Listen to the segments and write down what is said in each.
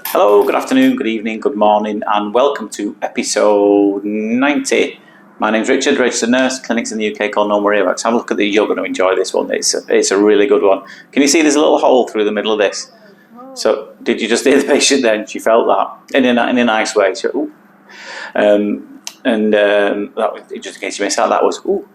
Hello, good afternoon, good evening, good morning, and welcome to episode 90. My name's Richard, registered nurse, clinics in the UK called No More Earwax. Have a look at the, you're going to enjoy this one. It's a really good one. Can you see there's a little hole through the middle of this? So, did you just hear the patient then? She felt that in a nice way. She went, ooh. That, just in case you missed out, that was ooh.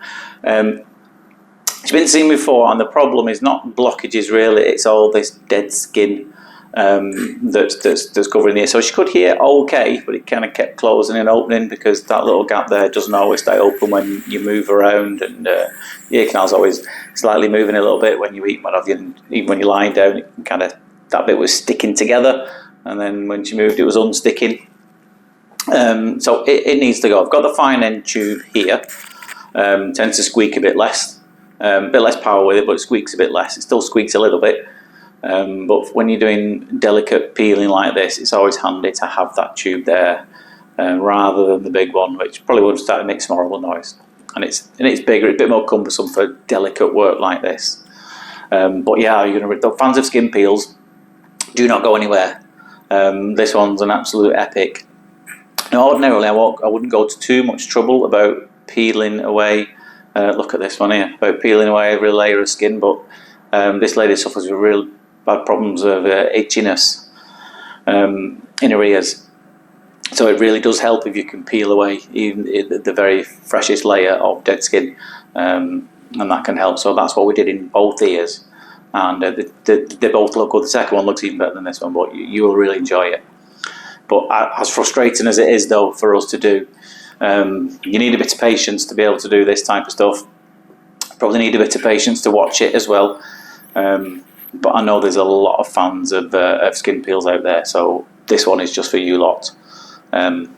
She's been seen before, and the problem is not blockages really, it's all this dead skin that's covering the ear. So she could hear okay, but it kind of kept closing and opening because that little gap there doesn't always stay open when you move around, and the ear canal's always slightly moving a little bit when you eat, what have you, and even when you're lying down, it kind of, that bit was sticking together, and then when she moved it was unsticking. So it needs to go. I've got the fine end tube here, tends to squeak a bit less power with it, but it squeaks a bit less. It still squeaks a little bit. But when you're doing delicate peeling like this, it's always handy to have that tube there rather than the big one, which probably would start to make some horrible noise. And it's bigger, it's a bit more cumbersome for delicate work like this. But yeah, the fans of skin peels, do not go anywhere. This one's an absolute epic. Now, ordinarily, I wouldn't go to too much trouble about peeling away. Look at this one here, about peeling away every layer of skin, but this lady suffers with real bad problems of itchiness in her ears. So it really does help if you can peel away even the very freshest layer of dead skin, and that can help. So that's what we did in both ears, and they both look good. The second one looks even better than this one, but you will really enjoy it. But as frustrating as it is, though, for us to do, you need a bit of patience to be able to do this type of stuff. Probably need a bit of patience to watch it as well. But I know there's a lot of fans of skin peels out there, so this one is just for you lot. And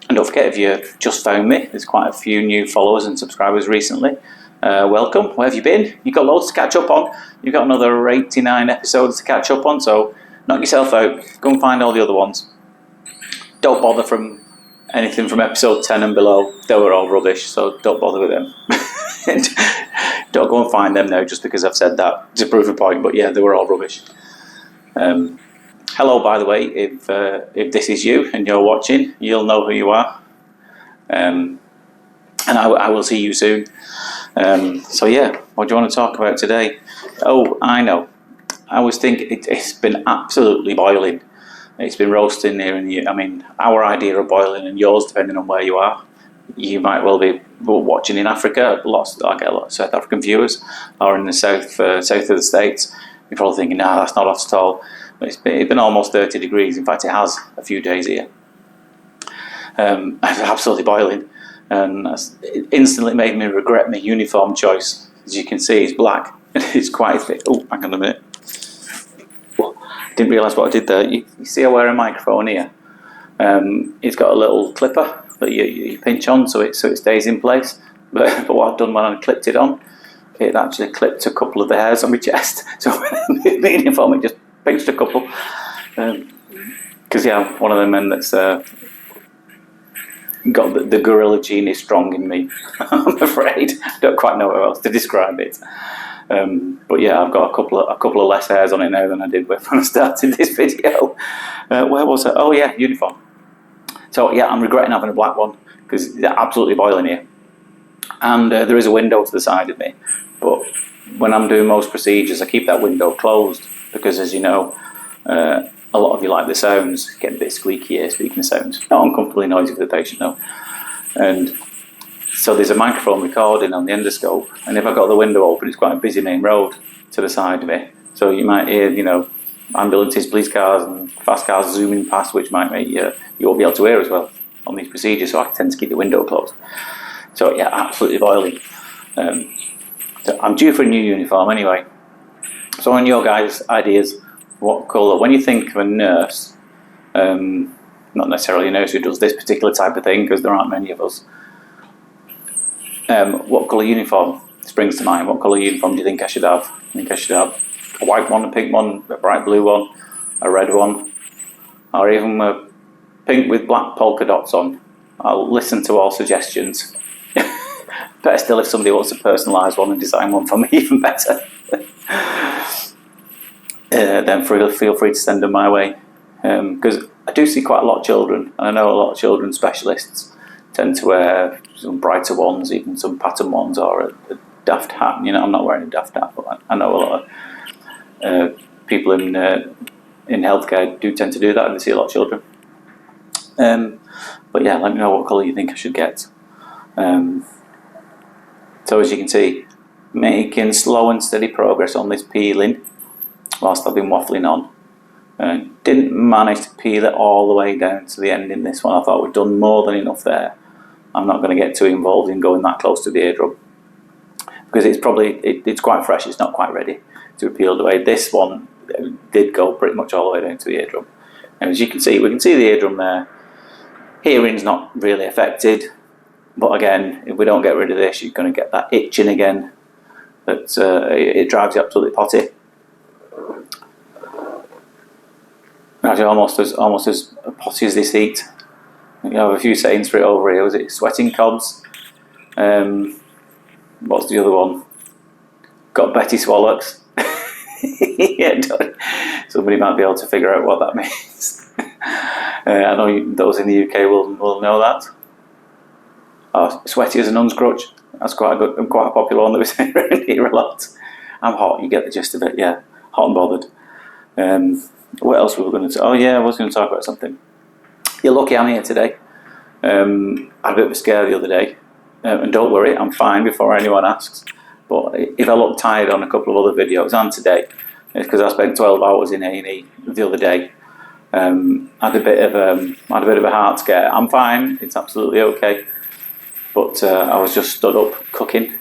don't forget, if you've just found me, there's quite a few new followers and subscribers recently. Welcome. Where have you been? You've got loads to catch up on. You've got another 89 episodes to catch up on, so knock yourself out. Go and find all the other ones. Don't bother from anything from episode 10 and below. They were all rubbish, so don't bother with them. Don't go and find them now just because I've said that to prove a point, but yeah, they were all rubbish. Hello, by the way, if this is you and you're watching, you'll know who you are. And I will see you soon. So yeah, what do you want to talk about today? Oh, I know. I was thinking it's been absolutely boiling. It's been roasting here in the, I mean, our idea of boiling and yours, depending on where you are. You might well be watching in Africa. I get a lot of South African viewers, or in the south of the States. You're probably thinking, "No, that's not hot at all." But it's been almost 30 degrees. In fact, it has a few days here. It's absolutely boiling, and it instantly made me regret my uniform choice. As you can see, it's black. It's quite thick. Oh, hang on a minute. Didn't realise what I did there. You see I wear a microphone here. It's got a little clipper that you pinch on so it stays in place. But what I've done when I clipped it on, it actually clipped a couple of the hairs on my chest. So when the uniform, it just pinched a couple. Because yeah, I'm one of the men that's got the gorilla gene is strong in me. I'm afraid. Don't quite know how else to describe it. But yeah, I've got a couple of less hairs on it now than I did when I started this video. Where was it? Oh yeah, uniform. So yeah, I'm regretting having a black one because it's absolutely boiling here. And there is a window to the side of me, but when I'm doing most procedures, I keep that window closed because, as you know, a lot of you like the sounds, get a bit squeaky here, speaking of sounds. Not uncomfortably noisy for the patient, though. And so there's a microphone recording on the endoscope, and if I've got the window open, it's quite a busy main road to the side of me. So you might hear, ambulances, police cars, and fast cars zooming past, which might make you won't be able to hear as well on these procedures. So I tend to keep the window closed. So yeah, absolutely boiling. So I'm due for a new uniform anyway. So on your guys' ideas, what colour? When you think of a nurse, not necessarily a nurse who does this particular type of thing, because there aren't many of us. What colour uniform springs to mind? What colour uniform do you think I should have? I think I should have a white one, a pink one, a bright blue one, a red one, or even a pink with black polka dots on. I'll listen to all suggestions. Better still if somebody wants to personalise one and design one for me, even better. Then feel free to send them my way. because I do see quite a lot of children, and I know a lot of children specialists tend to wear some brighter ones, even some pattern ones, or a daft hat. You know, I'm not wearing a daft hat, but I know a lot of people in healthcare do tend to do that, and they see a lot of children. But yeah, let me know what colour you think I should get. So as you can see, making slow and steady progress on this peeling whilst I've been waffling on. Didn't manage to peel it all the way down to the end in this one. I thought we'd done more than enough there. I'm not going to get too involved in going that close to the eardrum, because it's quite fresh, it's not quite ready to be peeled away. This one did go pretty much all the way down to the eardrum. And as you can see, we can see the eardrum there. Hearing's not really affected, but again, if we don't get rid of this, you're going to get that itching again. That it drives you absolutely potty. Actually, almost as potty as this heat. You have a few sayings for it over here. Was it sweating cobs? What's the other one? Got Betty Swallocks. Yeah, somebody might be able to figure out what that means. I know those in the UK will know that. Sweaty as a nun's crutch. That's quite a popular one that we say around here a lot. I'm hot, you get the gist of it, yeah. Hot and bothered. What else were we going to say? Oh yeah, I was going to talk about something. You're lucky I'm here today. I had a bit of a scare the other day. And don't worry, I'm fine before anyone asks. But if I look tired on a couple of other videos and today, it's because I spent 12 hours in A&E the other day. Had a bit of a heart scare. I'm fine, it's absolutely okay. But I was just stood up cooking.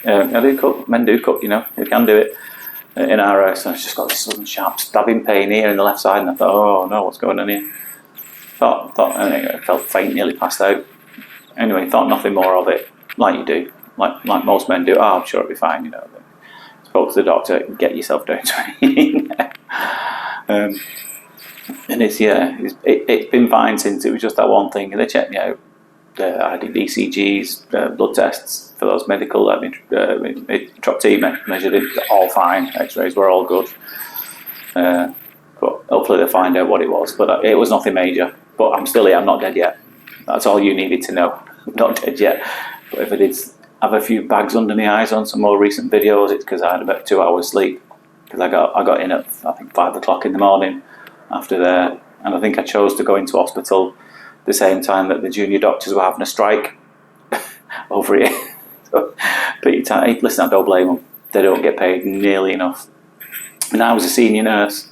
I do cook, men do cook, you know, we can do it in our house. And I've just got this sudden sharp stabbing pain here in the left side, and I thought, oh no, what's going on here? I felt faint, nearly passed out. Anyway, thought nothing more of it, like you do, like most men do. Oh, I'm sure it'll be fine, you know. Spoke to the doctor, get yourself down to it. And it's been fine since it was just that one thing, and they checked me out. I did ECGs, blood tests for those medical. I mean, Trop-T measured it, all fine. X-rays were all good. But hopefully they'll find out what it was. But it was nothing major. But I'm still here. I'm not dead yet. That's all you needed to know. I'm not dead yet. But if I did have a few bags under my eyes on some more recent videos, it's because I had about 2 hours sleep. Because I got in at I think 5 o'clock in the morning after there, and I think I chose to go into hospital the same time that the junior doctors were having a strike over here. So, listen, I don't blame them. They don't get paid nearly enough. And I was a senior nurse,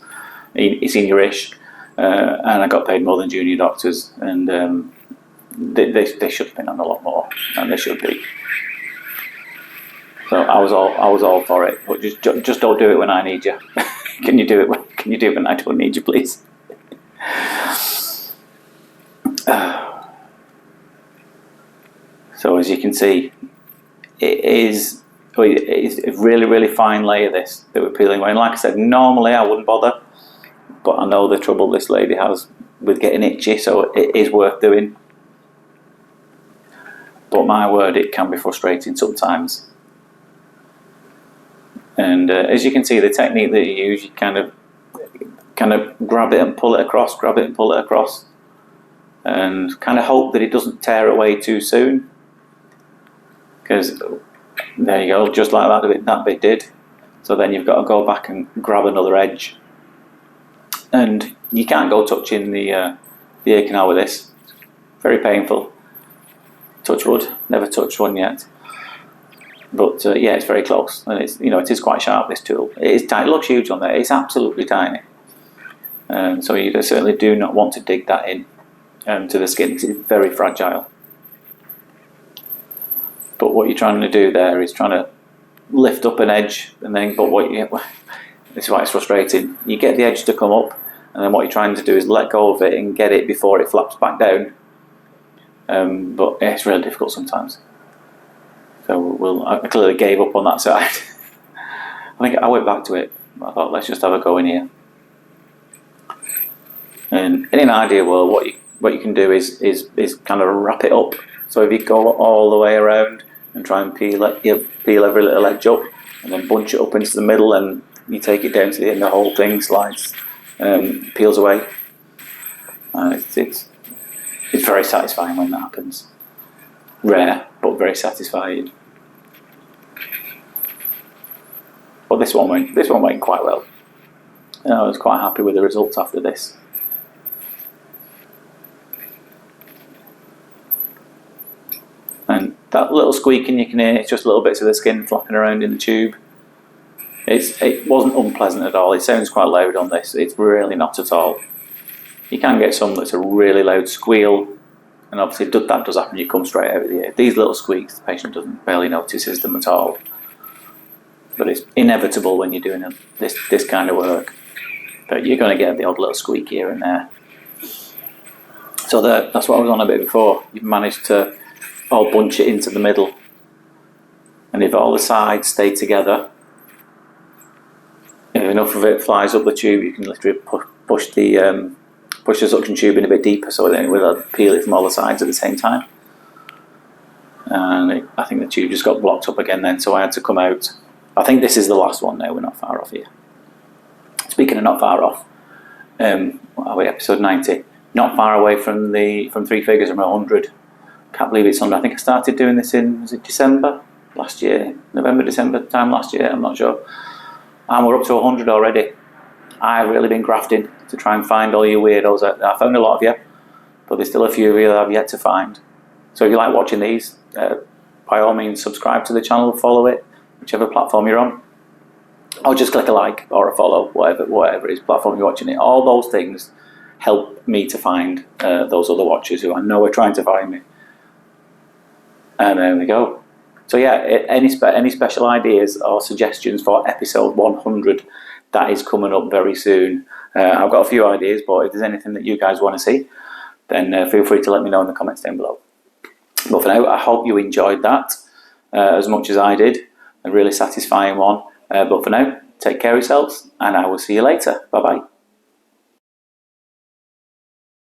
senior-ish, and I got paid more than junior doctors, and they should have been on a lot more, and they should be. So I was all for it, but just don't do it when I need you. Can you do it when I don't need you, please? So as you can see, it's a really, really fine layer, this that we're peeling away. And like I said, normally I wouldn't bother, but I know the trouble this lady has with getting itchy, so it is worth doing. But my word, it can be frustrating sometimes. And as you can see, the technique that you use, you kind of grab it and pull it across, grab it and pull it across, and kind of hope that it doesn't tear away too soon. Because there you go, just like that bit did. So then you've got to go back and grab another edge, and you can't go touching the ear canal with this. Very painful. Touch wood, never touched one yet. But yeah, it's very close, and it is quite sharp. This tool, it is tiny. It looks huge on there. It's absolutely tiny. So you certainly do not want to dig that in to the skin, because it's very fragile. But what you're trying to do there is trying to lift up an edge, and then this is why it's frustrating. You get the edge to come up, and then what you're trying to do is let go of it and get it before it flaps back down. But yeah, it's really difficult sometimes. So I clearly gave up on that side. I think I went back to it. I thought, let's just have a go in here. And in an ideal world, what you can do is kind of wrap it up. So if you go all the way around and try and peel every little edge up, and then bunch it up into the middle, and you take it down to the end, the whole thing slides, peels away. It's very satisfying when that happens. Rare, but very satisfying. But this one went quite well. I was quite happy with the results after this. And that little squeaking you can hear, it's just little bits of the skin flapping around in the tube. It wasn't unpleasant at all. It sounds quite loud on this. It's really not at all. You can get some that's a really loud squeal, and obviously that does happen. You come straight out of the ear. These little squeaks, the patient barely notices them at all. But it's inevitable when you're doing this kind of work. But you're going to get the odd little squeak here and there. So that's what I was on a bit before. You've managed to all bunch it into the middle. And if all the sides stay together, if enough of it flies up the tube, you can literally push the suction tube in a bit deeper so that it will peel it from all the sides at the same time. And I think the tube just got blocked up again then, so I had to come out. I think this is the last one now. We're not far off here. Speaking of not far off, what are we, episode 90? Not far away from three figures, I'm at 100. Can't believe it's under. I think I started doing this in, was it December last year? November, December time last year, I'm not sure. And we're up to 100 already. I've really been grafting to try and find all you weirdos out there. I found a lot of you, but there's still a few of you that I've yet to find. So if you like watching these, by all means subscribe to the channel, follow it, whichever platform you're on. Or just click a like or a follow, whatever it is, platform you're watching it. All those things help me to find those other watchers who I know are trying to find me. And there we go. So yeah, any special ideas or suggestions for episode 100, that is coming up very soon. I've got a few ideas, but if there's anything that you guys want to see, then feel free to let me know in the comments down below. But for now, I hope you enjoyed that as much as I did. A really satisfying one. But for now, take care of yourselves, and I will see you later. Bye-bye.